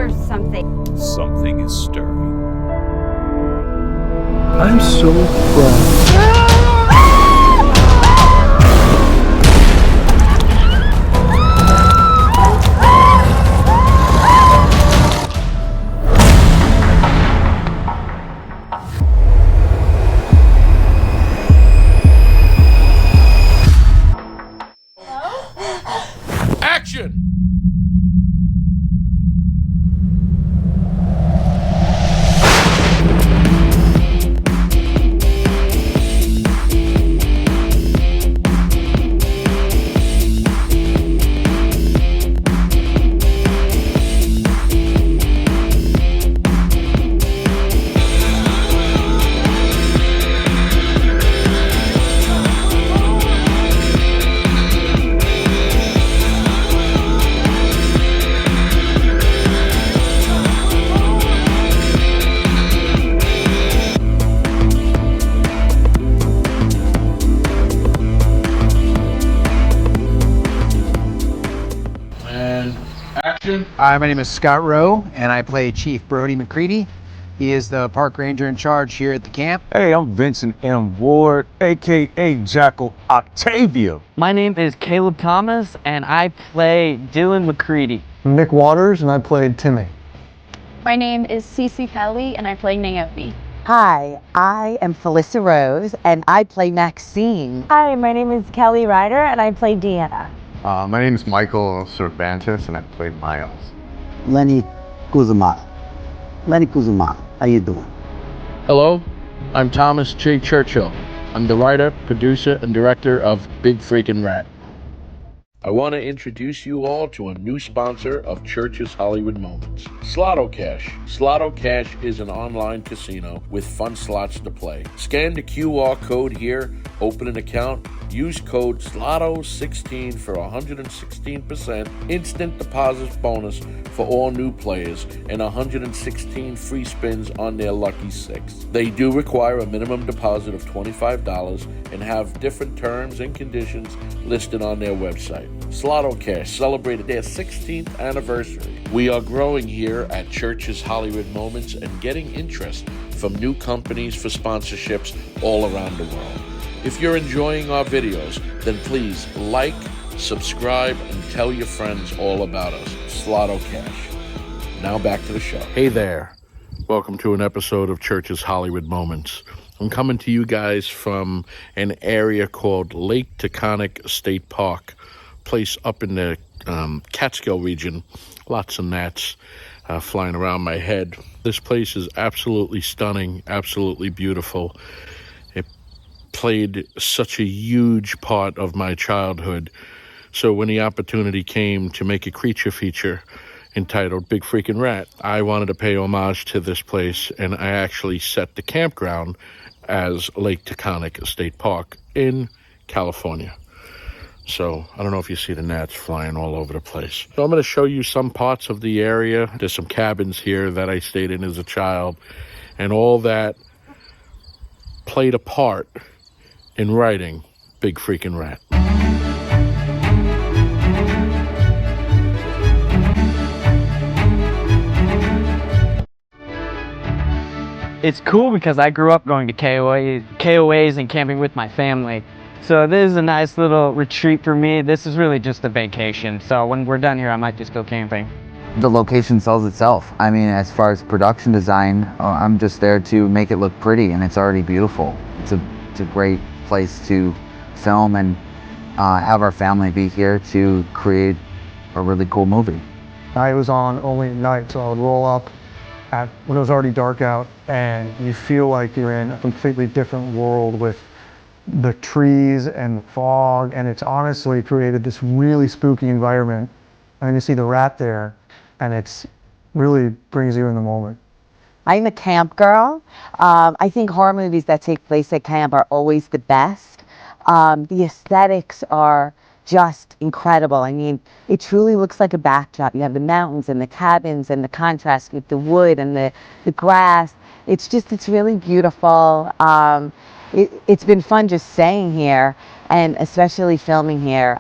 or something. Something is stirring. I'm so proud. Action! Action. Hi, my name is Scott Rowe, and I play Chief Brody McCready. He is the park ranger in charge here at the camp. Hey, I'm Vincent M. Ward, aka Jackal Octavia. My name is Caleb Thomas, and I play Dylan McCready. I'm Nick Waters, and I played Timmy. My name is Cece Kelly, and I play Naomi. Hi, I am Felissa Rose, and I play Maxine. Hi, my name is Kelly Ryder, and I play Deanna. My name is Michael Cervantes, and I played Miles. Lenny Kuzma. How you doing? Hello, I'm Thomas J Churchill. I'm the writer, producer, and director of Big Freaking Rat. I want to introduce you all to a new sponsor of Church's Hollywood Moments, Slotto Cash. Slotto Cash is an online casino with fun slots to play. Scan the QR code here, open an account, use code SLOTTO16 for 116% instant deposit bonus for all new players and 116 free spins on their lucky six. They do require a minimum deposit of $25 and have different terms and conditions listed on their website. Slotto Cash celebrated their 16th anniversary. We are growing here at Church's Hollywood Moments and getting interest from new companies for sponsorships all around the world. If you're enjoying our videos, then please like, subscribe, and tell your friends all about us. Slotto Cash. Now back to the show. Hey there. Welcome to an episode of Church's Hollywood Moments. I'm coming to you guys from an area called Lake Taconic State Park, place up in the Catskill region. Lots of gnats flying around my head. This place is absolutely stunning, absolutely beautiful. It played such a huge part of my childhood. So when the opportunity came to make a creature feature entitled Big Freaking Rat, I wanted to pay homage to this place, and I actually set the campground as Lake Taconic State Park in California. So I don't know if you see the gnats flying all over the place. So I'm going to show you some parts of the area. There's some cabins here that I stayed in as a child, and all that played a part in writing Big Freaking Rat. It's cool because I grew up going to KOAs and camping with my family. So this is a nice little retreat for me. This is really just a vacation. So when we're done here, I might just go camping. The location sells itself. I mean, as far as production design, I'm just there to make it look pretty, and it's already beautiful. It's a great place to film and have our family be here to create a really cool movie. I was on only at night, so I would roll up when it was already dark out, and you feel like you're in a completely different world with the trees and the fog, and it's honestly created this really spooky environment. And you see the rat there, and it's really brings you in the moment. I'm a camp girl. I think horror movies that take place at camp are always the best. The aesthetics are just incredible. I mean, it truly looks like a backdrop. You have the mountains and the cabins and the contrast with the wood and the grass. It's really beautiful. It's been fun just staying here, and especially filming here.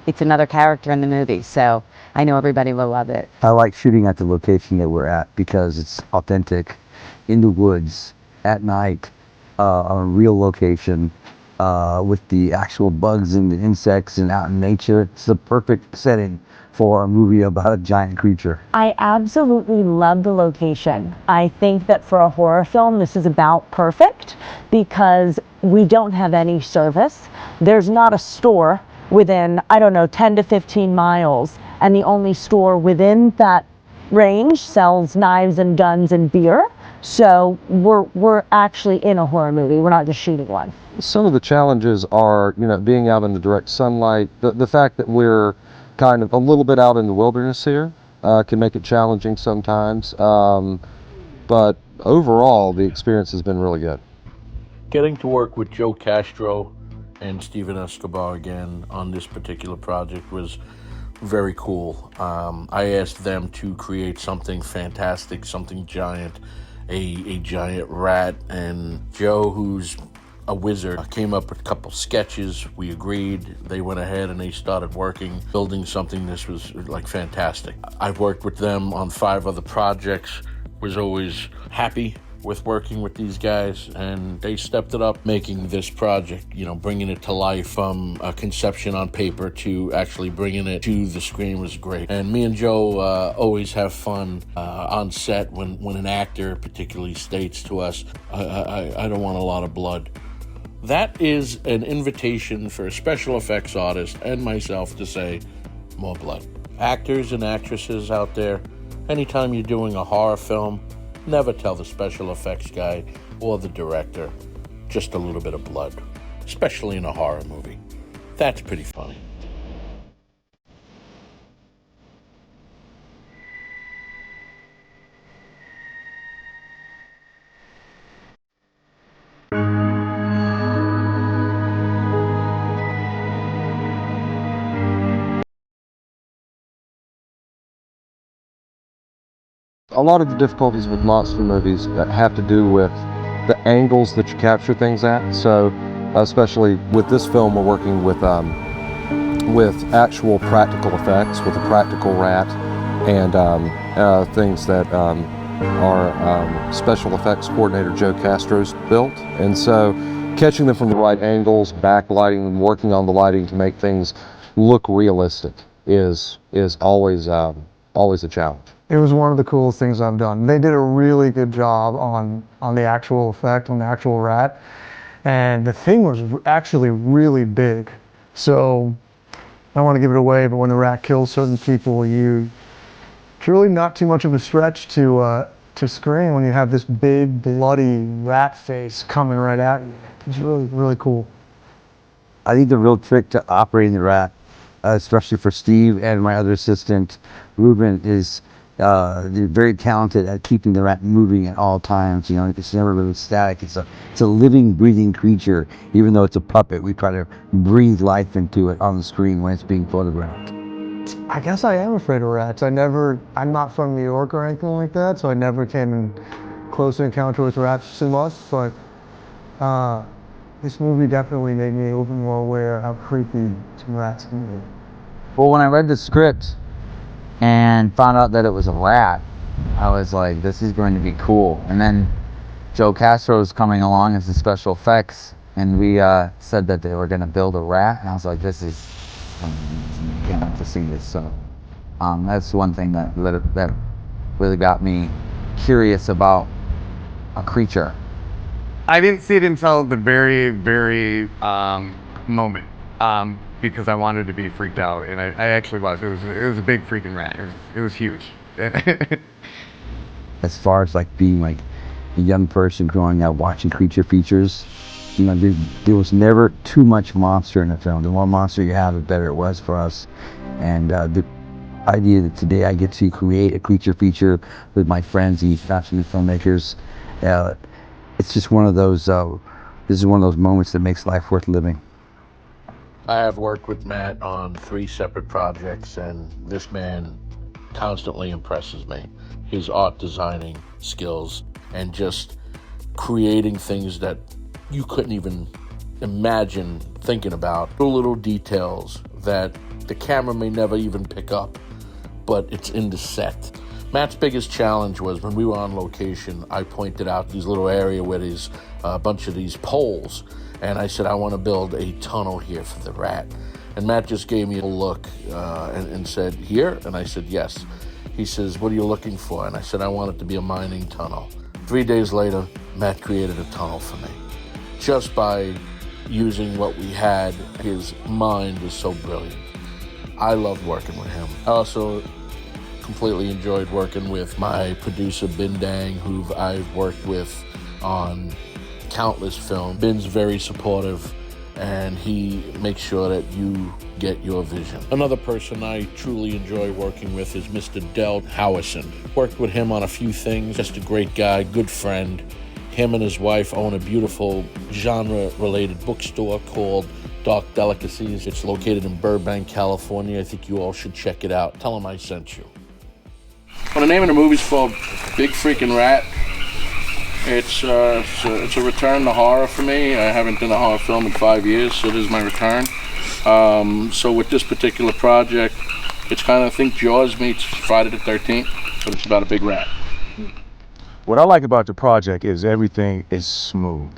It's another character in the movie, so I know everybody will love it. I like shooting at the location that we're at because it's authentic, in the woods, at night, on a real location, with the actual bugs and the insects and out in nature. It's the perfect setting for a movie about a giant creature. I absolutely love the location. I think that for a horror film, this is about perfect because we don't have any service. There's not a store within, I don't know, 10 to 15 miles, and the only store within that range sells knives and guns and beer. So we're actually in a horror movie. We're not just shooting one. Some of the challenges are, being out in the direct sunlight. The fact that we're kind of a little bit out in the wilderness here can make it challenging sometimes. But overall, the experience has been really good. Getting to work with Joe Castro and Steven Escobar again on this particular project was very cool. I asked them to create something fantastic, something giant, a giant rat, and Joe, who's a wizard, came up with a couple sketches. We agreed. They went ahead and they started working, building something. This was like fantastic. I've worked with them on 5 other projects, was always happy with working with these guys, and they stepped it up, making this project, bringing it to life from a conception on paper to actually bringing it to the screen was great. And me and Joe always have fun on set when an actor particularly states to us, I don't want a lot of blood. That is an invitation for a special effects artist and myself to say, more blood. Actors and actresses out there, anytime you're doing a horror film, never tell the special effects guy or the director, just a little bit of blood, especially in a horror movie. That's pretty funny. A lot of the difficulties with monster movies have to do with the angles that you capture things at. So, especially with this film, we're working with actual practical effects, with a practical rat, and things that our special effects coordinator Joe Castro's built. And so, catching them from the right angles, backlighting them, working on the lighting to make things look realistic is always a challenge. It was one of the coolest things I've done. They did a really good job on the actual effect, on the actual rat. And the thing was actually really big. So I don't want to give it away, but when the rat kills certain people, it's really not too much of a stretch to scream when you have this big, bloody rat face coming right at you. It's really, really cool. I think the real trick to operating the rat, especially for Steve and my other assistant, Ruben, is they're very talented at keeping the rat moving at all times. It's never really static. It's a living, breathing creature. Even though it's a puppet, we try to breathe life into it on the screen when it's being photographed. I guess I am afraid of rats. I'm not from New York or anything like that, so I never came in close encounter with rats too much, but this movie definitely made me a little bit more aware of how creepy some rats can be. Well, when I read the script and found out that it was a rat, I was like, this is going to be cool. And then Joe Castro was coming along as the special effects, and we said that they were going to build a rat, and I was like, this is, you can't have to see this. So that's one thing that really got me curious about a creature. I didn't see it until the very, very moment. Because I wanted to be freaked out, and I actually was. It was a big freaking rat. It was huge. As far as being a young person growing up watching creature features, there was never too much monster in a film. The more monster you have, the better it was for us. And the idea that today I get to create a creature feature with my friends, the fascinating filmmakers, it's just one of those. This is one of those moments that makes life worth living. I have worked with Matt on 3 separate projects, and this man constantly impresses me. His art designing skills and just creating things that you couldn't even imagine thinking about. Little details that the camera may never even pick up, but it's in the set. Matt's biggest challenge was when we were on location, I pointed out this little area where there's a bunch of these poles, and I said, I want to build a tunnel here for the rat. And Matt just gave me a look and said, here? And I said, yes. He says, what are you looking for? And I said, I want it to be a mining tunnel. 3 days later, Matt created a tunnel for me. Just by using what we had, his mind was so brilliant. I loved working with him. I also completely enjoyed working with my producer, Bin Dang, who I've worked with on countless films. Bin's very supportive, and he makes sure that you get your vision. Another person I truly enjoy working with is Mr. Del Howison. Worked with him on a few things, just a great guy, good friend. Him and his wife own a beautiful genre-related bookstore called Dark Delicacies. It's located in Burbank, California. I think you all should check it out. Tell them I sent you. Well, the name of the movie is called Big Freaking Rat. It's a return to horror for me. I haven't done a horror film in 5 years, so this is my return. So with this particular project, it's kind of, think Jaws meets Friday the 13th, but it's about a big rat. What I like about the project is everything is smooth.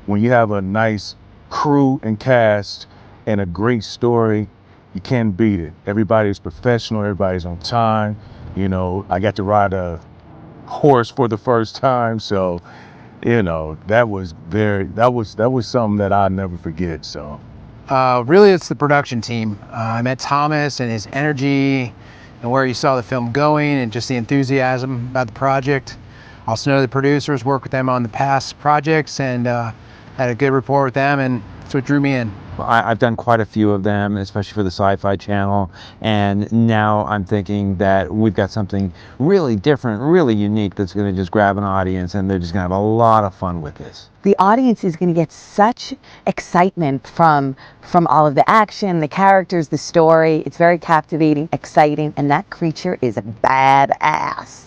When you have a nice crew and cast and a great story, you can't beat it. Everybody's professional, everybody's on time. You know, I got to ride a horse for the first time, so you know, that was something that I'll never forget. So really it's the production team. I met Thomas and his energy and where he saw the film going and just the enthusiasm about the project. Also know the producers, worked with them on the past projects, and had a good rapport with them, and that's what drew me in. I've done quite a few of them, especially for the Sci-Fi Channel, and now I'm thinking that we've got something really different, really unique that's going to just grab an audience, and they're just going to have a lot of fun with this. The audience is going to get such excitement from all of the action, the characters, the story. It's very captivating, exciting, and that creature is a badass.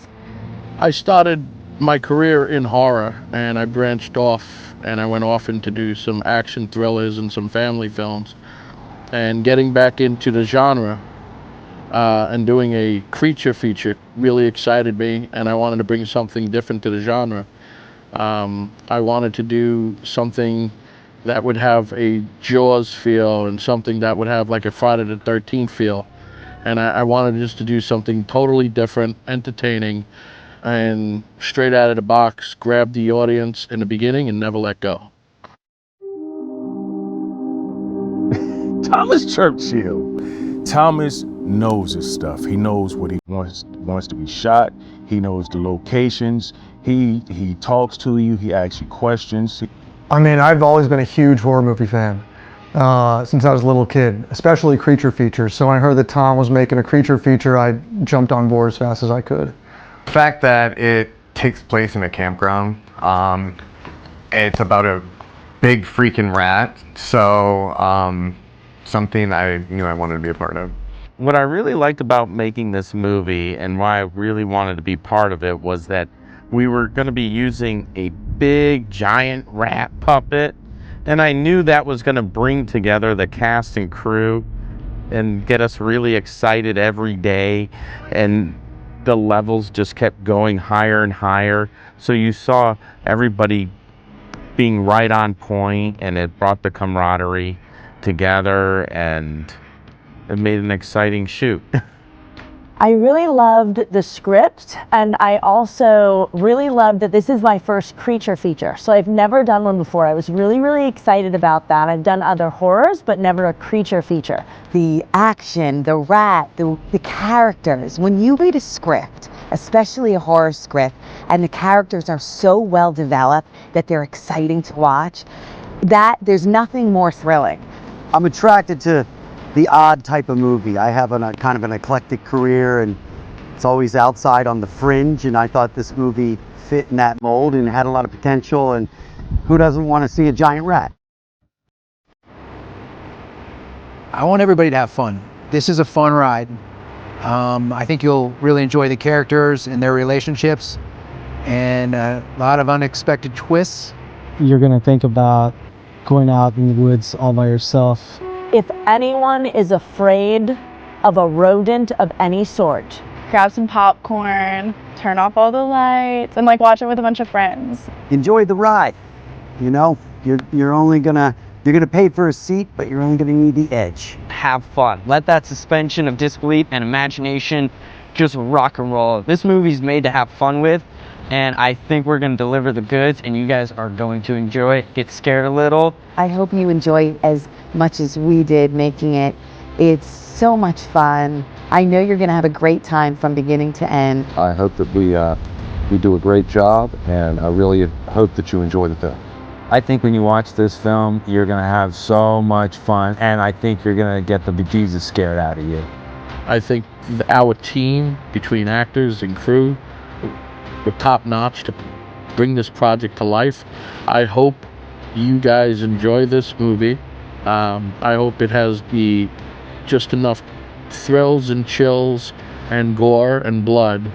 I started my career in horror, and I branched off and I went off into do some action thrillers and some family films. And getting back into the genre and doing a creature feature really excited me, and I wanted to bring something different to the genre. I wanted to do something that would have a Jaws feel and something that would have like a Friday the 13th feel. And I wanted just to do something totally different, entertaining, and straight out of the box, grab the audience in the beginning and never let go. Thomas Churchill. Thomas knows his stuff. He knows what he wants to be shot. He knows the locations. He talks to you. He asks you questions. I mean, I've always been a huge horror movie fan since I was a little kid, especially creature features. So when I heard that Tom was making a creature feature, I jumped on board as fast as I could. The fact that it takes place in a campground, it's about a big freaking rat, so something I knew I wanted to be a part of. What I really liked about making this movie and why I really wanted to be part of it was that we were going to be using a big giant rat puppet, and I knew that was going to bring together the cast and crew and get us really excited every day, and the levels just kept going higher and higher, so you saw everybody being right on point, and it brought the camaraderie together, and it made an exciting shoot. I really loved the script, and I also really loved that this is my first creature feature. So I've never done one before. I was really, really excited about that. I've done other horrors, but never a creature feature. The action, the rat, the characters. When you read a script, especially a horror script, and the characters are so well developed that they're exciting to watch, that there's nothing more thrilling. I'm attracted to the odd type of movie. I have a kind of an eclectic career, and it's always outside on the fringe, and I thought this movie fit in that mold and had a lot of potential, and who doesn't want to see a giant rat? I want everybody to have fun. This is a fun ride. I think you'll really enjoy the characters and their relationships, and a lot of unexpected twists. You're gonna think about going out in the woods all by yourself. If anyone is afraid of a rodent of any sort. Grab some popcorn, turn off all the lights, and like watch it with a bunch of friends. Enjoy the ride. You know, you're only gonna pay for a seat, but you're only gonna need the edge. Have fun. Let that suspension of disbelief and imagination just rock and roll. This movie's made to have fun with, and I think we're going to deliver the goods, and you guys are going to enjoy it. Get scared a little. I hope you enjoy it as much as we did making it. It's so much fun. I know you're going to have a great time from beginning to end. I hope that we do a great job, and I really hope that you enjoy the film. I think when you watch this film, you're gonna have so much fun, and I think you're gonna get the bejesus scared out of you. I think our team between actors and crew were top notch to bring this project to life. I hope you guys enjoy this movie. I hope it has just enough thrills and chills and gore and blood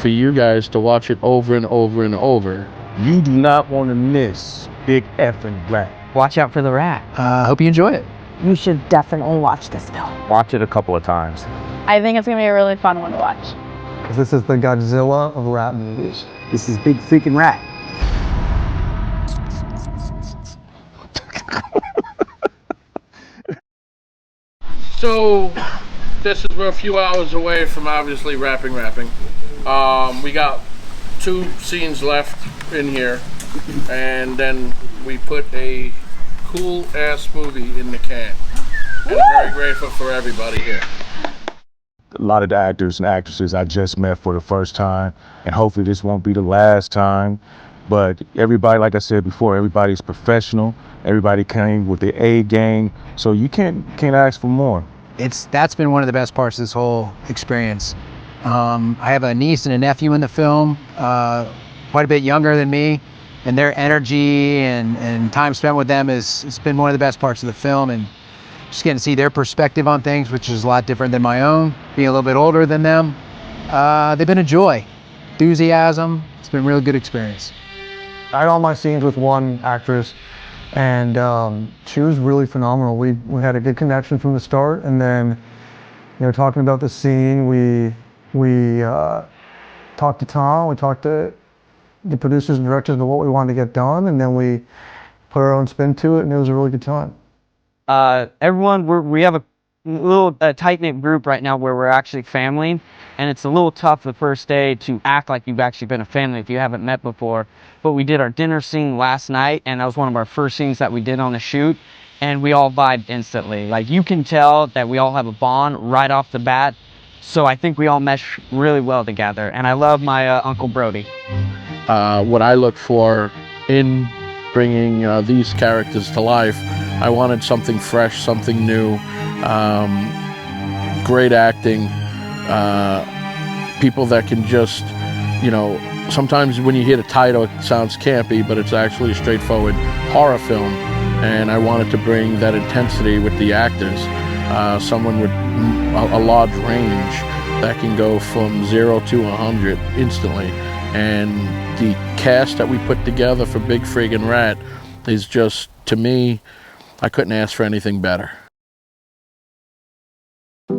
for you guys to watch it over and over and over. You do not want to miss Big Effing Rat. Watch out for the rat. Hope you enjoy it. You should definitely watch this film. Watch it a couple of times. I think it's gonna be a really fun one to watch. This is the Godzilla of rat movies. This is Big Freaking Rat. So, we're a few hours away from obviously wrapping. We got 2 scenes left in here, and then we put a cool ass movie in the can. And I'm very grateful for everybody here. A lot of the actors and actresses I just met for the first time, and hopefully this won't be the last time. But everybody, like I said before, everybody's professional. Everybody came with their A game, so you can't ask for more. That's been one of the best parts of this whole experience. I have a niece and a nephew in the film, quite a bit younger than me, and their energy and time spent with them it's been one of the best parts of the film, and just getting to see their perspective on things, which is a lot different than my own, being a little bit older than them. They've been a joy, enthusiasm. It's been a real good experience. I had all my scenes with one actress, and she was really phenomenal. We had a good connection from the start, and then, talking about the scene, we talked to Tom, we talked to the producers and directors of what we wanted to get done, and then we put our own spin to it, and it was a really good time. Everyone, we have a little tight-knit group right now where we're actually family, and it's a little tough the first day to act like you've actually been a family if you haven't met before. But we did our dinner scene last night, and that was one of our first scenes that we did on the shoot, and we all vibed instantly. Like, you can tell that we all have a bond right off the bat, so I think we all mesh really well together, and I love my Uncle Brody. What I look for in bringing these characters to life, I wanted something fresh, something new, great acting, people that can just, sometimes when you hear the title it sounds campy, but it's actually a straightforward horror film, and I wanted to bring that intensity with the actors, someone with a large range that can go from 0 to 100 instantly, and the cast that we put together for Big Friggin' Rat is just, to me, I couldn't ask for anything better.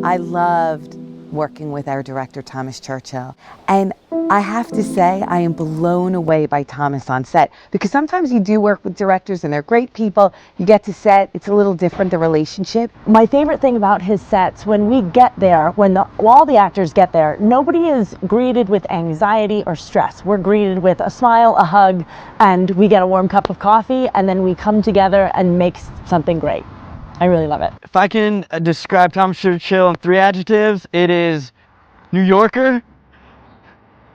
I loved working with our director, Thomas Churchill. And I have to say, I am blown away by Thomas on set, because sometimes you do work with directors and they're great people. You get to set, it's a little different, the relationship. My favorite thing about his sets, when we get there, when all the actors get there, nobody is greeted with anxiety or stress. We're greeted with a smile, a hug, and we get a warm cup of coffee, and then we come together and make something great. I really love it. If I can describe Thomas Churchill in 3 adjectives, it is New Yorker,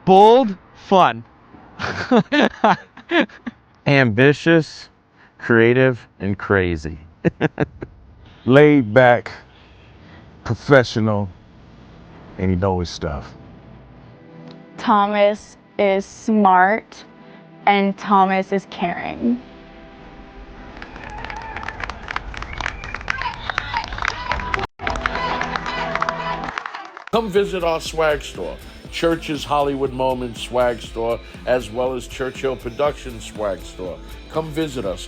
bold, fun. Ambitious, creative, and crazy. Laid back, professional, and he knows his stuff. Thomas is smart, and Thomas is caring. Come visit our swag store, Church's Hollywood Moments swag store, as well as Churchill Productions swag store. Come visit us.